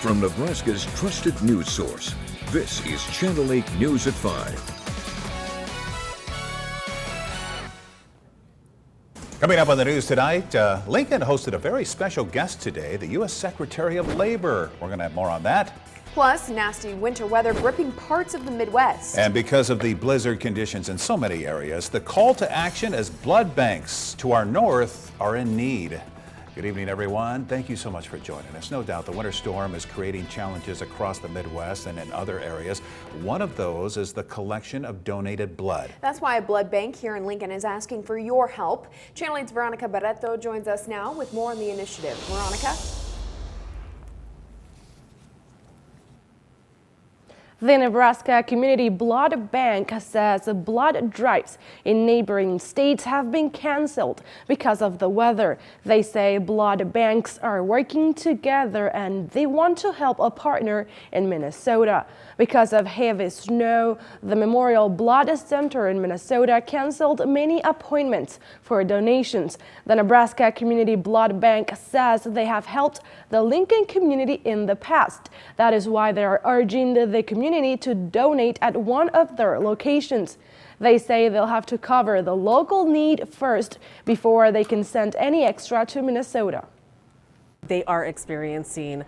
From Nebraska's trusted news source, this is Channel 8 News at 5. Coming up on the news tonight, Lincoln hosted a very special guest today, the U.S. Secretary of Labor. We're going to have more on that. Plus, nasty winter weather gripping parts of the Midwest. And because of the blizzard conditions in so many areas, the call to action as blood banks to our north are in need. Good evening, everyone. Thank you so much for joining us. No doubt the winter storm is creating challenges across the Midwest and in other areas. One of those is the collection of donated blood. That's why a blood bank here in Lincoln is asking for your help. Channel 8's Veronica Barreto joins us now with more on the initiative. Veronica? The Nebraska Community Blood Bank says blood drives in neighboring states have been canceled because of the weather. They say blood banks are working together and they want to help a partner in Minnesota. Because of heavy snow, the Memorial Blood Center in Minnesota canceled many appointments for donations. The Nebraska Community Blood Bank says they have helped the Lincoln community in the past. That is why they are urging the community to donate at one of their locations. They say they'll have to cover the local need first before they can send any extra to Minnesota. They are experiencing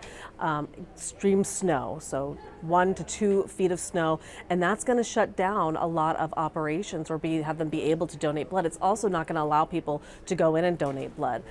extreme snow, so 1 to 2 feet of snow, and that's going to shut down a lot of operations or have them be able to donate blood. It's also not going to allow people to go in and donate blood.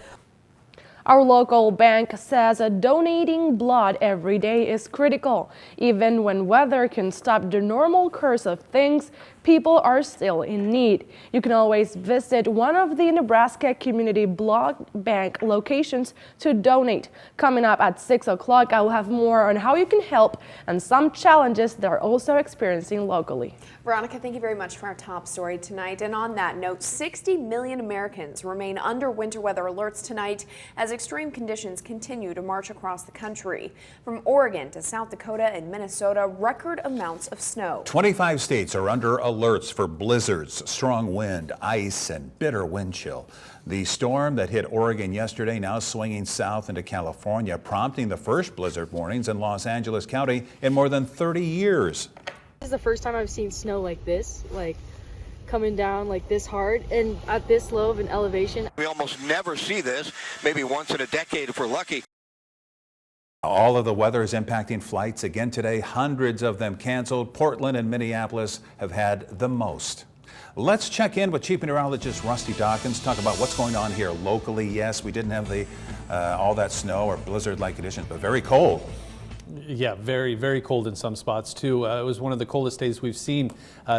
Our local bank says donating blood every day is critical. Even when weather can stop the normal course of things, people are still in need. You can always visit one of the Nebraska Community Blood Bank locations to donate. Coming up at 6 o'clock, I will have more on how you can help and some challenges they're also experiencing locally. Veronica, thank you very much for our top story tonight. And on that note, 60 million Americans remain under winter weather alerts tonight as extreme conditions continue to march across the country. From Oregon to South Dakota and Minnesota, record amounts of snow. 25 states are under alerts for blizzards, strong wind, ice, and bitter wind chill. The storm that hit Oregon yesterday now swinging south into California, prompting the first blizzard warnings in Los Angeles County in more than 30 years. This is the first time I've seen snow like this, like coming down like this hard and at this low of an elevation. We almost never see this, maybe once in a decade if we're lucky. All of the weather is impacting flights again today. Hundreds of them canceled. Portland and Minneapolis have had the most. Let's check in with Chief Meteorologist Rusty Dawkins, talk about what's going on here locally. Yes, we didn't have all that snow or blizzard-like conditions, but very cold. Yeah, very, very cold in some spots too. It was one of the coldest days we've seen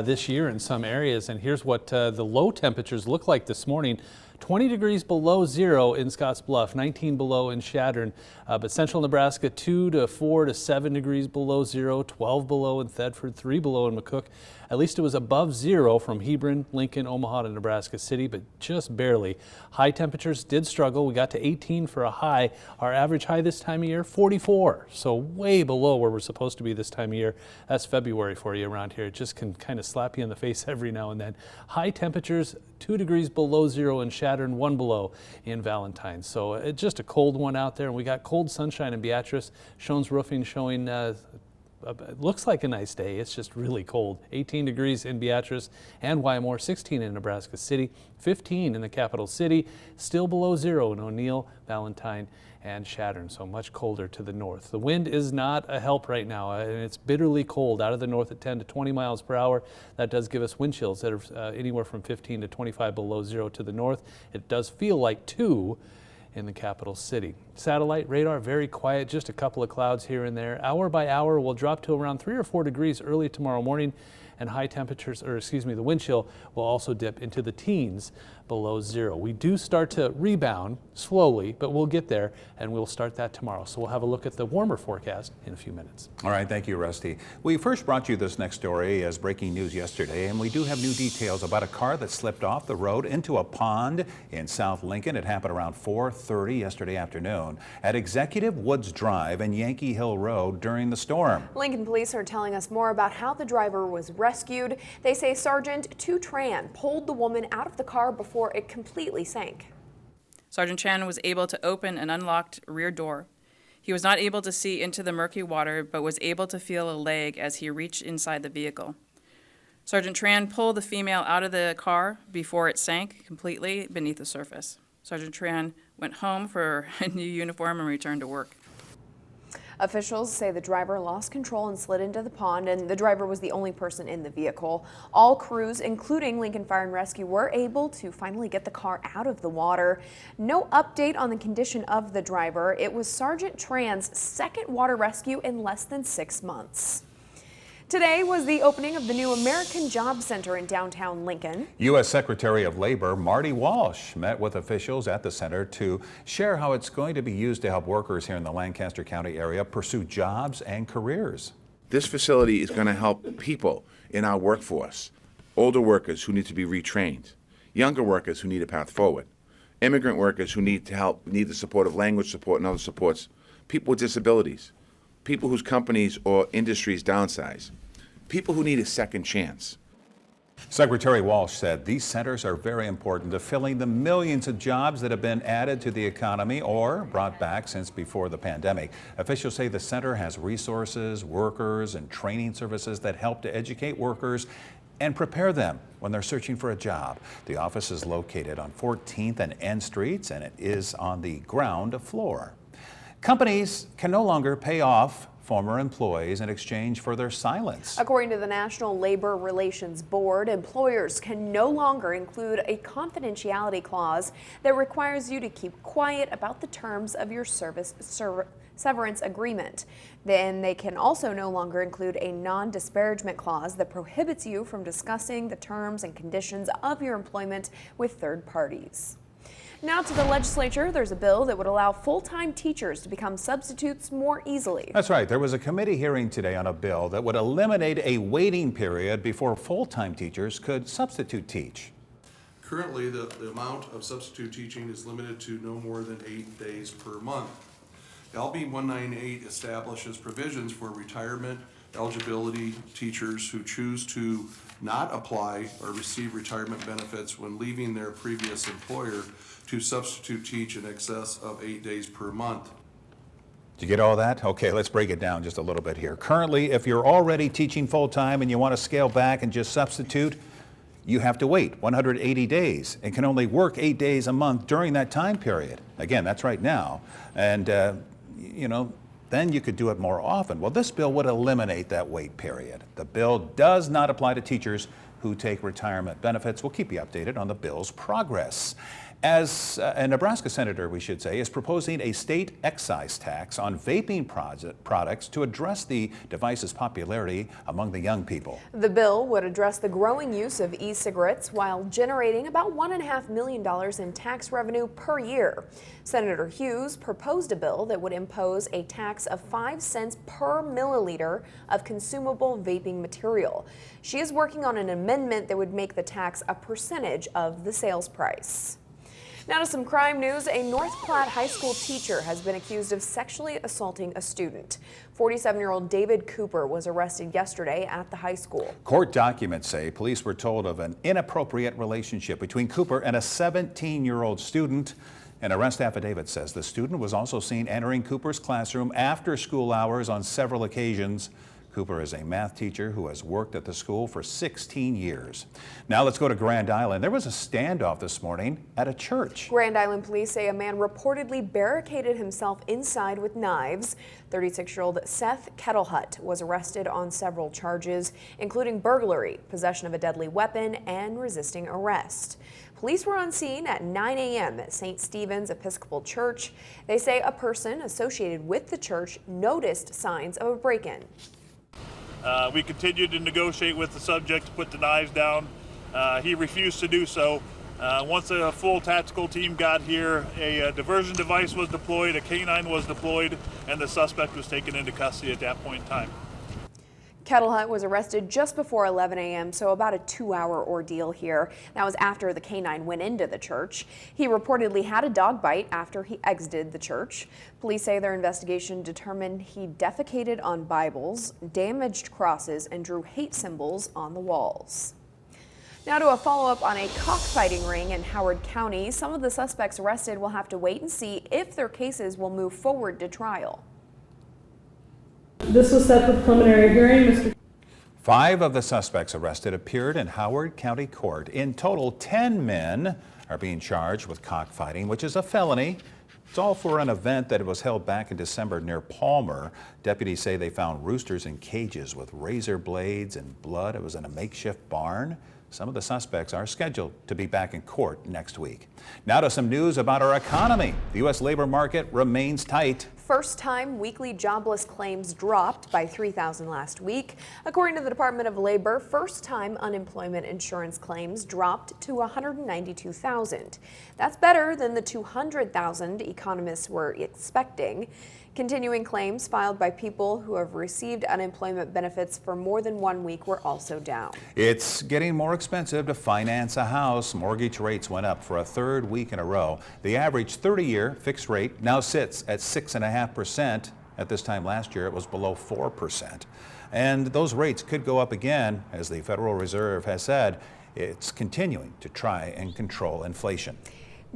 this year in some areas. And here's what the low temperatures look like this morning. 20 degrees below zero in Scottsbluff, 19 below in Chadron, but central Nebraska 2 to 4 to 7 degrees below zero, 12 below in Thedford, 3 below in McCook. At least it was above zero from Hebron, Lincoln, Omaha to Nebraska City, but just barely. High temperatures did struggle. We got to 18 for a high. Our average high this time of year, 44, so way below where we're supposed to be this time of year. That's February for you around here. It just can kind of slap you in the face every now and then. High temperatures, 2 degrees below zero in Chadron, 1 below in Valentine. So it's just a cold one out there. And we got cold sunshine in Beatrice. Shones Roofing showing it looks like a nice day. It's just really cold. 18 degrees in Beatrice and Wymore, 16 in Nebraska City, 15 in the capital city, still below zero in O'Neill, Valentine, and Chadron, so much colder to the north. The wind is not a help right now, and it's bitterly cold out of the north at 10 to 20 miles per hour. That does give us wind chills that are anywhere from 15 to 25 below zero to the north. It does feel like 2 in the capital city. Satellite radar, very quiet, just a couple of clouds here and there. Hour by hour, we'll drop to around 3 or 4 degrees early tomorrow morning, and high temperatures, the wind chill will also dip into the teens below zero. We do start to rebound slowly, but we'll get there, and we'll start that tomorrow. So we'll have a look at the warmer forecast in a few minutes. All right, thank you, Rusty. We first brought you this next story as breaking news yesterday, and we do have new details about a car that slipped off the road into a pond in South Lincoln. It happened around 4:30 yesterday afternoon at Executive Woods Drive and Yankee Hill Road during the storm. Lincoln police are telling us more about how the driver was rescued. They say Sergeant Tu Tran pulled the woman out of the car before it completely sank. Sergeant Tran was able to open an unlocked rear door. He was not able to see into the murky water, but was able to feel a leg as he reached inside the vehicle. Sergeant Tran pulled the female out of the car before it sank completely beneath the surface. Sergeant Tran went home for a new uniform and returned to work. Officials say the driver lost control and slid into the pond, and the driver was the only person in the vehicle. All crews, including Lincoln Fire and Rescue, were able to finally get the car out of the water. No update on the condition of the driver. It was Sergeant Tran's second water rescue in less than 6 months. Today was the opening of the new American Job Center in downtown Lincoln. U.S. Secretary of Labor Marty Walsh met with officials at the center to share how it's going to be used to help workers here in the Lancaster County area pursue jobs and careers. This facility is going to help people in our workforce, older workers who need to be retrained, younger workers who need a path forward, immigrant workers who need the support of language support and other supports, people with disabilities, people whose companies or industries downsize, people who need a second chance. Secretary Walsh said these centers are very important to filling the millions of jobs that have been added to the economy or brought back since before the pandemic. Officials say the center has resources, workers, and training services that help to educate workers and prepare them when they're searching for a job. The office is located on 14th and N Streets, and it is on the ground floor. Companies can no longer pay off former employees in exchange for their silence. According to the National Labor Relations Board, employers can no longer include a confidentiality clause that requires you to keep quiet about the terms of your severance agreement. Then they can also no longer include a non-disparagement clause that prohibits you from discussing the terms and conditions of your employment with third parties. Now to the legislature, there's a bill that would allow full-time teachers to become substitutes more easily. That's right. There was a committee hearing today on a bill that would eliminate a waiting period before full-time teachers could substitute teach. Currently, the amount of substitute teaching is limited to no more than 8 days per month. LB 198 establishes provisions for retirement eligibility teachers who choose to not apply or receive retirement benefits when leaving their previous employer to substitute teach in excess of 8 days per month. Did you get all that? Okay, let's break it down just a little bit here. Currently, if you're already teaching full-time and you want to scale back and just substitute, you have to wait 180 days and can only work 8 days a month during that time period. Again, that's right now. And, then you could do it more often. Well, this bill would eliminate that wait period. The bill does not apply to teachers who take retirement benefits. We'll keep you updated on the bill's progress. As a Nebraska senator, we should say, is proposing a state excise tax on vaping products to address the device's popularity among the young people. The bill would address the growing use of e-cigarettes while generating about $1.5 million in tax revenue per year. Senator Hughes proposed a bill that would impose a tax of 5 cents per milliliter of consumable vaping material. She is working on an amendment that would make the tax a percentage of the sales price. Now to some crime news. A North Platte High School teacher has been accused of sexually assaulting a student. 47-year-old David Cooper was arrested yesterday at the high school. Court documents say police were told of an inappropriate relationship between Cooper and a 17-year-old student. An arrest affidavit says the student was also seen entering Cooper's classroom after school hours on several occasions. Cooper is a math teacher who has worked at the school for 16 years. Now let's go to Grand Island. There was a standoff this morning at a church. Grand Island police say a man reportedly barricaded himself inside with knives. 36-year-old Seth Kettlehut was arrested on several charges, including burglary, possession of a deadly weapon, and resisting arrest. Police were on scene at 9 a.m. at St. Stephen's Episcopal Church. They say a person associated with the church noticed signs of a break-in. We continued to negotiate with the subject to put the knives down. He refused to do so. Once a full tactical team got here, a diversion device was deployed, a canine was deployed, and the suspect was taken into custody at that point in time. Kettlehut was arrested just before 11 a.m., so about a 2-hour ordeal here. That was after the canine went into the church. He reportedly had a dog bite after he exited the church. Police say their investigation determined he defecated on Bibles, damaged crosses, and drew hate symbols on the walls. Now to a follow-up on a cockfighting ring in Howard County. Some of the suspects arrested will have to wait and see if their cases will move forward to trial. This was set for preliminary hearing. Mr. 5 of the suspects arrested appeared in Howard County Court. In total, 10 men are being charged with cockfighting, which is a felony. It's all for an event that was held back in December near Palmer. Deputies say they found roosters in cages with razor blades and blood. It was in a makeshift barn. Some of the suspects are scheduled to be back in court next week. Now to some news about our economy. The U.S. labor market remains tight. First-time weekly jobless claims dropped by 3,000 last week. According to the Department of Labor, first-time unemployment insurance claims dropped to 192,000. That's better than the 200,000 economists were expecting. Continuing claims filed by people who have received unemployment benefits for more than 1 week were also down. It's getting more expensive to finance a house. Mortgage rates went up for a 3rd week in a row. The average 30-year fixed rate now sits at 6.5%. At this time last year, it was below 4%. And those rates could go up again, as the Federal Reserve has said. It's continuing to try and control inflation.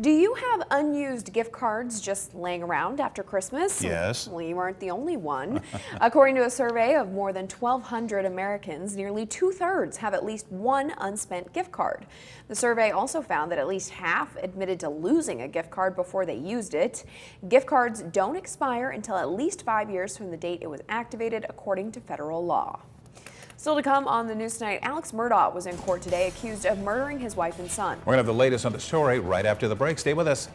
Do you have unused gift cards just laying around after Christmas? Yes. Well, you aren't the only one. According to a survey of more than 1,200 Americans, nearly 2/3 have at least one unspent gift card. The survey also found that at least half admitted to losing a gift card before they used it. Gift cards don't expire until at least 5 years from the date it was activated, according to federal law. Still to come on the news tonight, Alex Murdaugh was in court today accused of murdering his wife and son. We're going to have the latest on the story right after the break. Stay with us.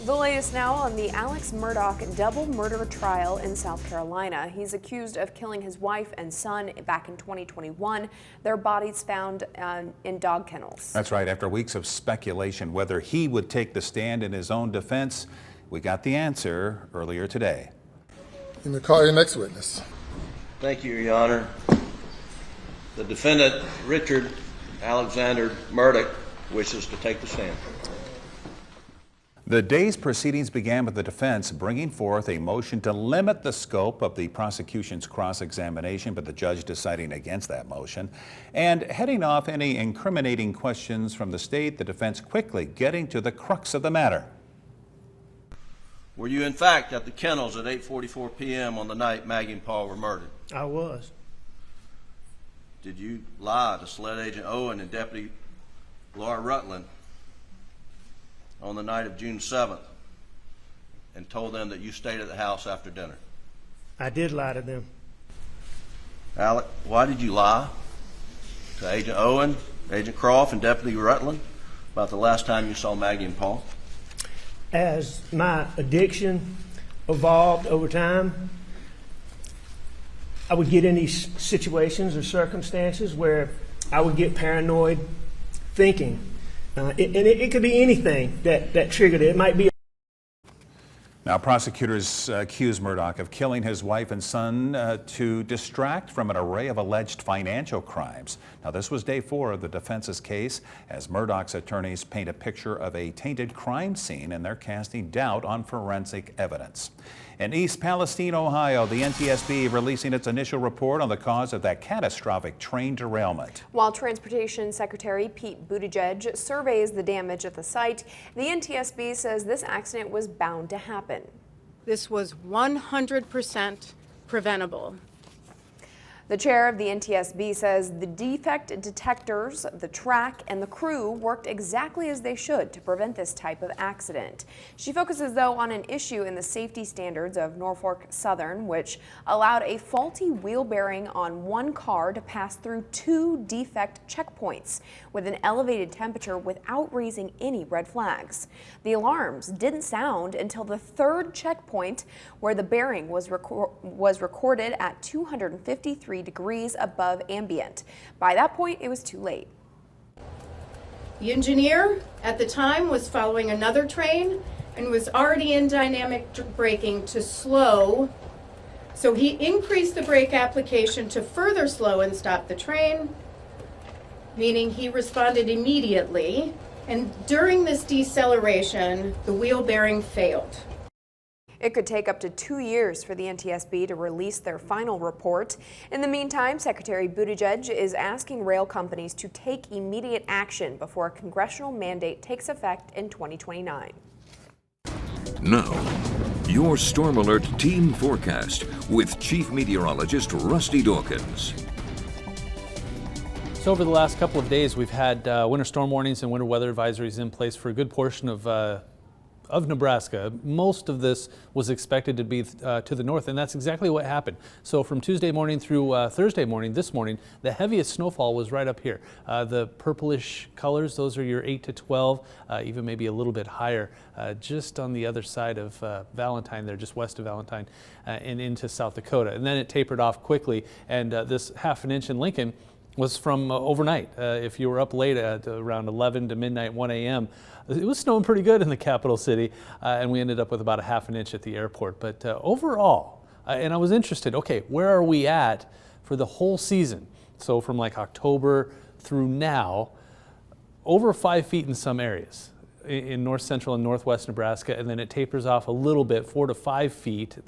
The latest now on the Alex Murdaugh double murder trial in South Carolina. He's accused of killing his wife and son back in 2021. Their bodies found in dog kennels. That's right. After weeks of speculation whether he would take the stand in his own defense, we got the answer earlier today. You may call your next witness. Thank you, Your Honor. The defendant, Richard Alexander Murdaugh, wishes to take the stand. The day's proceedings began with the defense bringing forth a motion to limit the scope of the prosecution's cross-examination, but the judge deciding against that motion. And heading off any incriminating questions from the state, the defense quickly getting to the crux of the matter. Were you in fact at the kennels at 8:44 p.m. on the night Maggie and Paul were murdered? I was. Did you lie to Sled Agent Owen and Deputy Laura Rutland on the night of June 7th and told them that you stayed at the house after dinner? I did lie to them. Alec, why did you lie to Agent Owen, Agent Croft, and Deputy Rutland about the last time you saw Maggie and Paul? As my addiction evolved over time, I would get in these situations or circumstances where I would get paranoid thinking. It could be anything that triggered it. It might be. Now, prosecutors accuse Murdaugh of killing his wife and son to distract from an array of alleged financial crimes. Now, this was day 4 of the defense's case as Murdaugh's attorneys paint a picture of a tainted crime scene, and they're casting doubt on forensic evidence. In East Palestine, Ohio, the NTSB releasing its initial report on the cause of that catastrophic train derailment. While Transportation Secretary Pete Buttigieg surveys the damage at the site, the NTSB says this accident was bound to happen. This was 100% preventable. The chair of the NTSB says the defect detectors, the track, and the crew worked exactly as they should to prevent this type of accident. She focuses, though, on an issue in the safety standards of Norfolk Southern, which allowed a faulty wheel bearing on one car to pass through 2 defect checkpoints with an elevated temperature without raising any red flags. The alarms didn't sound until the 3rd checkpoint, where the bearing was recorded at 253 degrees above ambient. By that point, it was too late. The engineer at the time was following another train and was already in dynamic braking to slow. So he increased the brake application to further slow and stop the train, meaning he responded immediately. And during this deceleration, the wheel bearing failed. It could take up to 2 years for the NTSB to release their final report. In the meantime, Secretary Buttigieg is asking rail companies to take immediate action before a congressional mandate takes effect in 2029. Now, your Storm Alert team forecast with Chief Meteorologist Rusty Dawkins. So over the last couple of days, we've had winter storm warnings and winter weather advisories in place for a good portion of Nebraska. Most of this was expected to be to the north, and that's exactly what happened. So from Tuesday morning through Thursday morning, this morning, the heaviest snowfall was right up here. The purplish colors, those are your 8 to 12, even maybe a little bit higher, just on the other side of Valentine there, just west of Valentine, and into South Dakota. And then it tapered off quickly, and this ½ inch in Lincoln was from overnight. If you were up late at around 11 to midnight, 1 a.m., it was snowing pretty good in the capital city, and we ended up with about ½ inch at the airport. But overall, and I was interested, okay, where are we at for the whole season? So from like October through now, over 5 feet in some areas in north central and northwest Nebraska, and then it tapers off a little bit, 4 to 5 feet,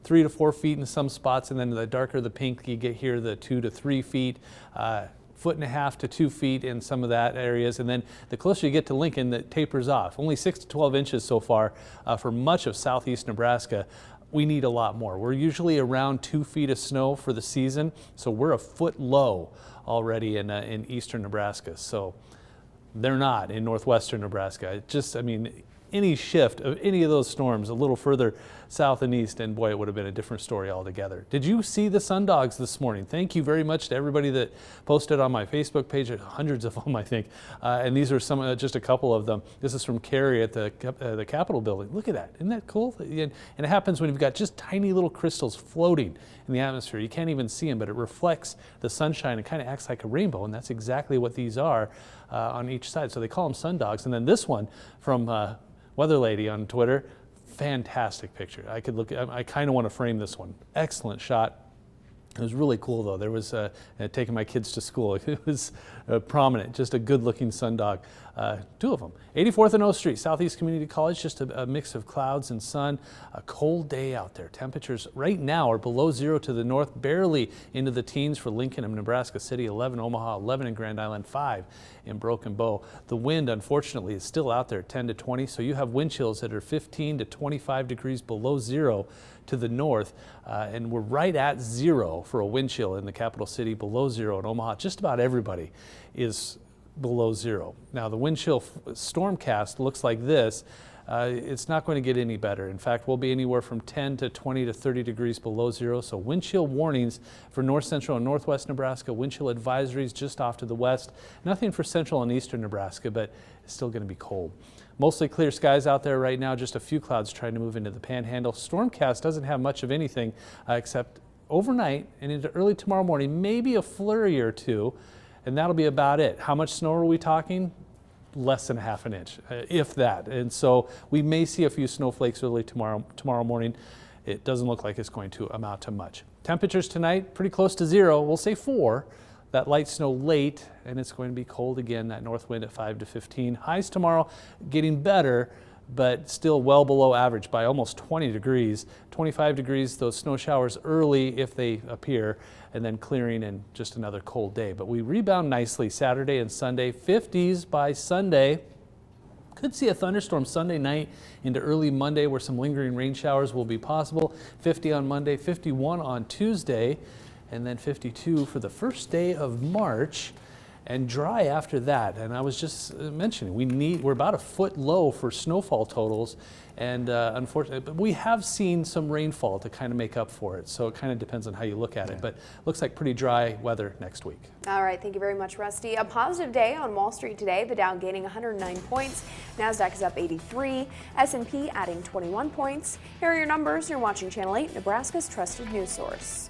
3 to 4 feet in some spots, and then the darker the pink you get here, the 2 to 3 feet, 1.5 to 2 feet in some of that areas, and then the closer you get to Lincoln, that tapers off. Only 6 to 12 inches so far for much of southeast Nebraska. We need a lot more. We're usually around 2 feet of snow for the season, so we're a foot low already in eastern Nebraska. So they're not in northwestern Nebraska. I mean, any shift of any of those storms a little further south and east, and boy, it would have been a different story altogether. Did you see the sundogs this morning? Thank you very much to everybody that posted on my Facebook page. Hundreds of them, I think, and these are some, just a couple of them. This is from Carrie at the Capitol building. Look at that, isn't that cool? And it happens when you've got just tiny little crystals floating in the atmosphere. You can't even see them, but it reflects the sunshine and kind of acts like a rainbow, and that's exactly what these are on each side. So they call them sundogs. And then this one from Weather Lady on Twitter, fantastic picture. I kind of want to frame this one. Excellent shot. It was really cool though. There was taking my kids to school. It was prominent, just a good looking sundog. Two of them. 84th and O Street, Southeast Community College, just a mix of clouds and sun. A cold day out there. Temperatures right now are below 0 to the north, barely into the teens for Lincoln and Nebraska City, 11 Omaha, 11 in Grand Island, 5 in Broken Bow. The wind, unfortunately, is still out there, 10 to 20, so you have wind chills that are 15 to 25 degrees below 0 to the north, and we're right at 0 for a wind chill in the capital city, below 0 in Omaha. Just about everybody is below 0. Now the wind chill stormcast looks like this. It's not going to get any better. In fact, we'll be anywhere from 10 to 20 to 30 degrees below 0. So wind chill warnings for north central and northwest Nebraska, wind chill advisories just off to the west. Nothing for central and eastern Nebraska, but it's still going to be cold. Mostly clear skies out there right now, just a few clouds trying to move into the panhandle. Stormcast doesn't have much of anything except overnight and into early tomorrow morning, maybe a flurry or two, and that'll be about it. How much snow are we talking? Less than ½ an inch, if that. And so we may see a few snowflakes early tomorrow morning. It doesn't look like it's going to amount to much. Temperatures tonight, pretty close to 0. We'll say 4. That light snow late, and it's going to be cold again, that north wind at 5 to 15. Highs tomorrow getting better, but still well below average by almost 20 degrees. 25 degrees, those snow showers early if they appear, and then clearing and just another cold day. But we rebound nicely Saturday and Sunday, 50s by Sunday. Could see a thunderstorm Sunday night into early Monday where some lingering rain showers will be possible. 50 on Monday, 51 on Tuesday, and then 52 for the first day of March, and dry after that. And I was just mentioning, we're about a foot low for snowfall totals, and unfortunately, but we have seen some rainfall to kind of make up for it. So it kind of depends on how you look at it, but looks like pretty dry weather next week. All right, thank you very much, Rusty. A positive day on Wall Street today. The Dow gaining 109 points. NASDAQ is up 83. S&P adding 21 points. Here are your numbers. You're watching Channel 8, Nebraska's trusted news source.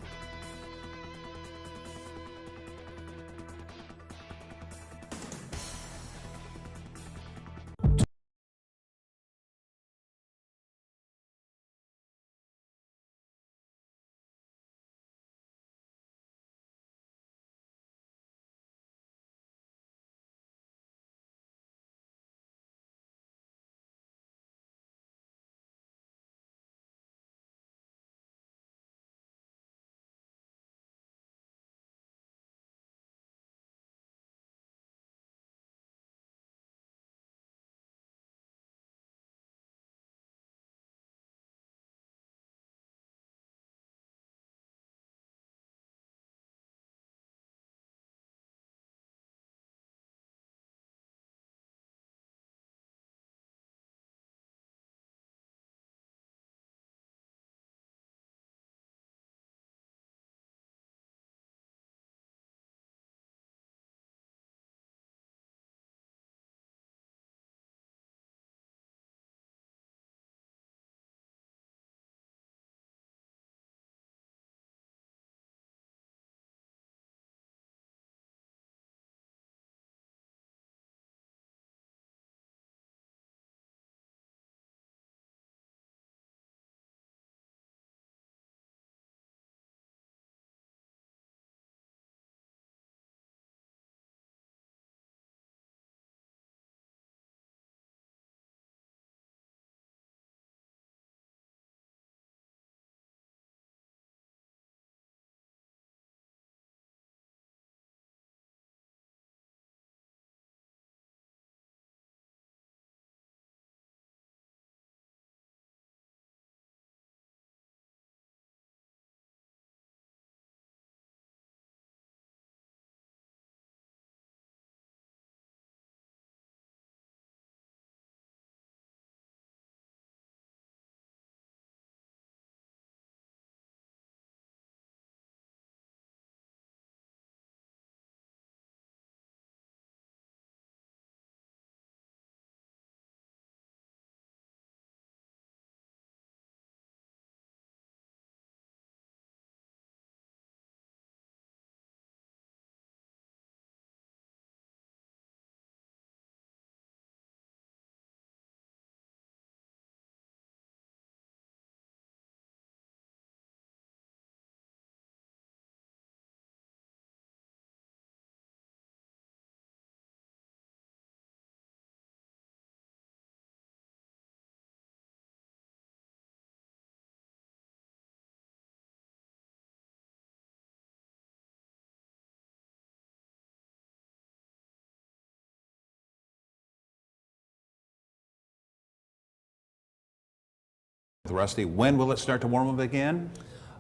Rusty, when will it start to warm up again?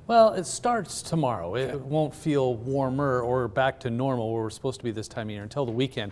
Well, it starts tomorrow. It won't feel warmer or back to normal where we're supposed to be this time of year until the weekend.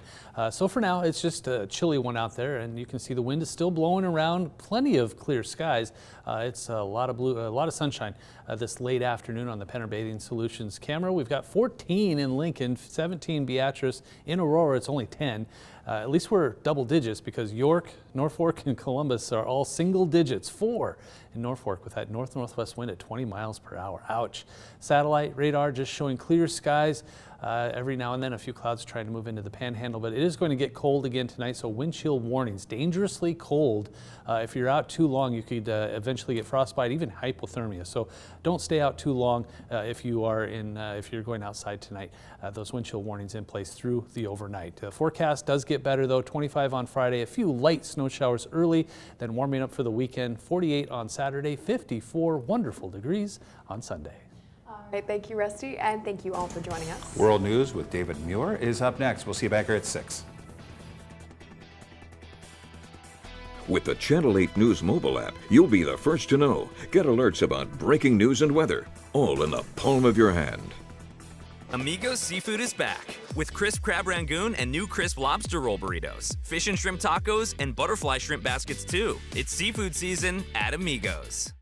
So for now, it's just a chilly one out there, and you can see the wind is still blowing around. Plenty of clear skies. It's a lot of sunshine this late afternoon on the Penner Bathing Solutions camera. We've got 14 in Lincoln, 17 Beatrice. In Aurora, it's only 10. At least we're double digits because York, Norfolk, and Columbus are all single digits. 4 in Norfolk with that north-northwest wind at 20 miles per hour. Ouch. Satellite radar just showing clear skies. Every now and then a few clouds trying to move into the panhandle, but it is going to get cold again tonight, so wind chill warnings. Dangerously cold. If you're out too long, you could eventually get frostbite, even hypothermia. So don't stay out too long if you're going outside tonight. Those wind chill warnings in place through the overnight. The forecast does get better though. 25 on Friday, a few light snow showers early, then warming up for the weekend. 48 on Saturday, 54 wonderful degrees on Sunday. All right, thank you, Rusty, and thank you all for joining us. World News with David Muir is up next. We'll see you back here at 6. With the Channel 8 News mobile app, you'll be the first to know. Get alerts about breaking news and weather, all in the palm of your hand. Amigos Seafood is back with crisp crab rangoon and new crisp lobster roll burritos, fish and shrimp tacos, and butterfly shrimp baskets too. It's seafood season at Amigos.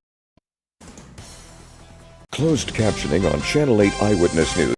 Closed captioning on Channel 8 Eyewitness News.